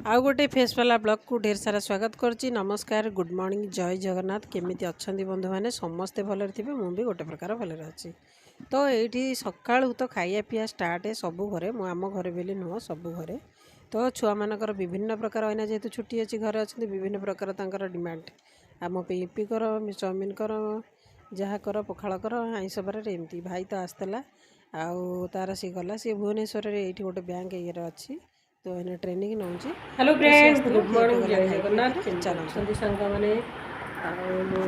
आउ गोटे फेसवाला ब्लॉग को ढेर सारा स्वागत करछि। नमस्कार, गुड मॉर्निंग, जय जगन्नाथ। केमिति अच्छंदी बंधु माने? समस्ते भलरे थिबे, मु भी गोटे प्रकार भलरे अछि। तो एठी सकाळु तो खाइया पिया स्टार्ट है सबु घरे, मु आम घरे बेली नुह सबु घरे। तो छुआ मानकर विभिन्न प्रकार होइना जेतु छुट्टी अछि घरे अछंती विभिन्न प्रकार तांकर डिमांड। आम पे इपी कर, चाउमिन कर, जहा कर, पखाळ कर, आइंस बारे एमती। भाई तो आस्तला आउ तार सी गला सी भुवनेश्वर रे एठी गोटे बैंक एयर अछि। तो एने ट्रेनिंग नौची। हेलो फ्रेंड्स, गुड मॉर्निंग, गला जय खाई जगन्नाथ। चलते सांग मैंने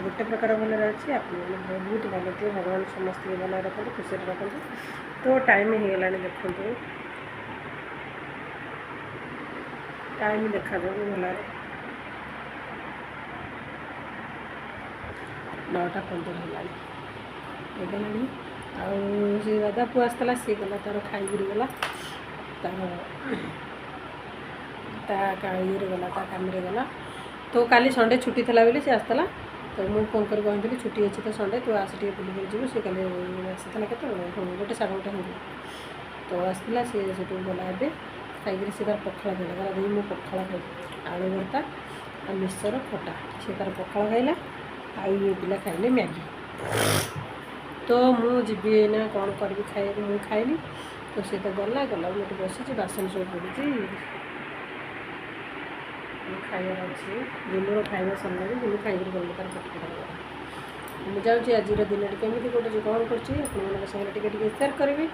गोटे प्रकार भल अच्छी आपने बहुत भल थे। भगवान समस्त भल रखते, खुशी रखते। तो टाइम हो गला देखो, टाइम देखा जाए भल 9:15 है। दादा पुआ आसला सी गला तार खाई गला तार गला काम गला। तो काली संडे छुट्टी थी बोली सी आसला। तो मुझे फोन कर कहती छुट्टी अच्छी तो संडे तू आस बुल जीव सी काली आसाला के गोटे 1:30 हो। तो आसला सी गला ए खाई सी तार पखाड़ देला दी मो पखाड़ खाई आलू भर्ता आ मिक्सर खटा सी तार पखाड़ खाइला। आई पिला खाइले मैगी। तो मुझे ना कौन करी खाई मुझे खाइनी। तो सी तो गला गला मुझे बसी बासन सब पड़ी खाइबार अच्छे। जिनूर खाଇବା सरला जिनू खाई गल तार पटपटा मुझे जाऊँगी। आज दिन केमी कटे कौन कर सेयार करी।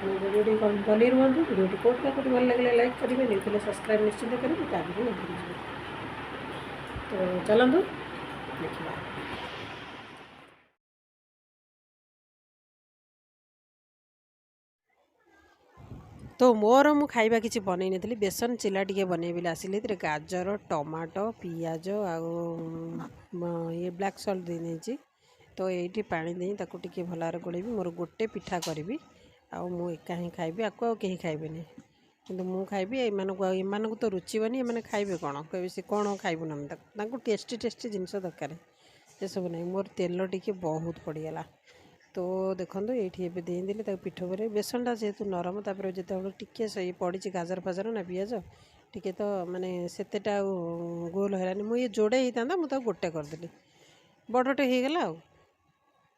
भिडियो भल रुहतु। भिडियो कौट भल लगे लाइक करेंगे, नहीं सब्सक्राइब निश्चित करेंगे। ताकि नहीं तो चलतु देखा। तो मोर मु खाइबा किसी बनई नथली। बेसन चिला टिके बनई बिले आसिले। गाजर, टमाटो, पियाज ये ब्लैक सॉल्ट दे देछि। तो ये पानी दे ताको टिके भलार गोलेबी। मोर गोटे पिठा करी आउ मु एका ही खाइबी। आको आउ कहीं खाइबेनी, किंतु मु खाइबी। एमानकु तो रुचिबनी, एमाने खाइबे कोन कहबे से कोन खाइबु ना ताको टेस्टी टेस्टी जिनिस दरकार। ये सब नहीं। मोर तेल टिके बहुत पड़ीगला। तो देखो ये देदेली पिठ पर बेसनटा जेहेतु नरम तापर जो टिके सही पड़ी गाजर फाजर ना पिज टिके तो माने सेतेटा गोल है मुझे जोड़े होता मुझे गोटे करदेली बड़टे हो गला।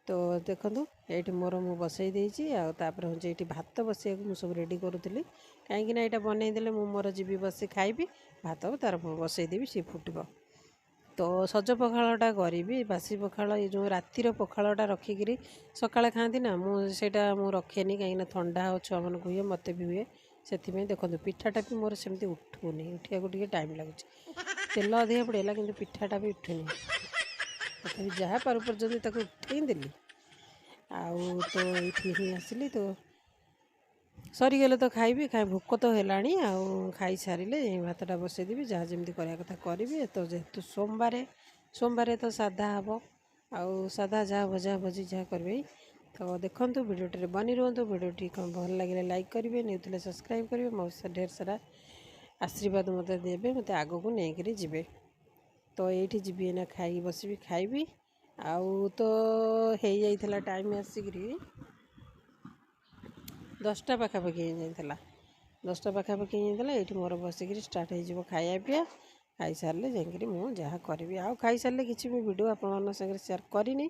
तो देखो ये मोर मु बसई देती आपर हूँ ये भात बसिया मुझे सब रेडी करूली कहीं यहाँ बनईदे मोर जी बस खाइबी भात तार बसईदेवी सी फुटब। तो सज पखाड़ा करी बासी पखाड़ ये जो रातिर पखाड़ा रखिकी सकाଳେ खाती ना मुझे रखेनी कहीं ठंडा हो छुआ मन को हुए मत भी हुए से देखो पिठाटा भी मोर सेमती उठूनी उठा टाइम लगुच तेल अधिका पड़ेगा कि पिठाटा भी उठुनी तथा जहाँ पार पर्यटन उठे देली आउ तो ये ही आसली। तो सरीगले तो खाइबी खाई भोक तो है खाई सारे भातटा बसईदेवी जहाँ जमी करवा कथा करी। तो जेहेतु सोमवार तो साधा हम आउ साधा जहाँ भजा भजी जहाँ करें। तो देखो भिडियो बनी रुहतु। भिडियो भल लगे लाइक करेंगे, नहीं सब्सक्राइब करेंगे। मो ढेर सारा आशीर्वाद मत देवे, मत आग को लेकर जी। तो ये जी ना खाई बसबी खाइबी आउ तो हो जाइला टाइम आसिक 10टा पाखापाखि जाइला 10टा पाखापाखि जाइला। ये मोर बसिक स्टार्ट हो खाया पिया खाई सारे जाकि मुझे जहाँ करी आउ खाई सारे किसी भी वीडियो आपण सागर शेयर करनी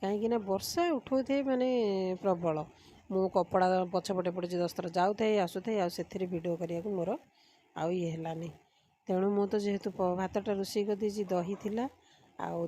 कहीं वर्षा उठो थे माने प्रबल मु कपड़ा पछपटे पड़े 10 थर जाऊ थे आसू थे आ से वीडियो करने को मोर आउ ये है तेणु मु तो जेहेतु भातटा रोषे कर दही थिला आउ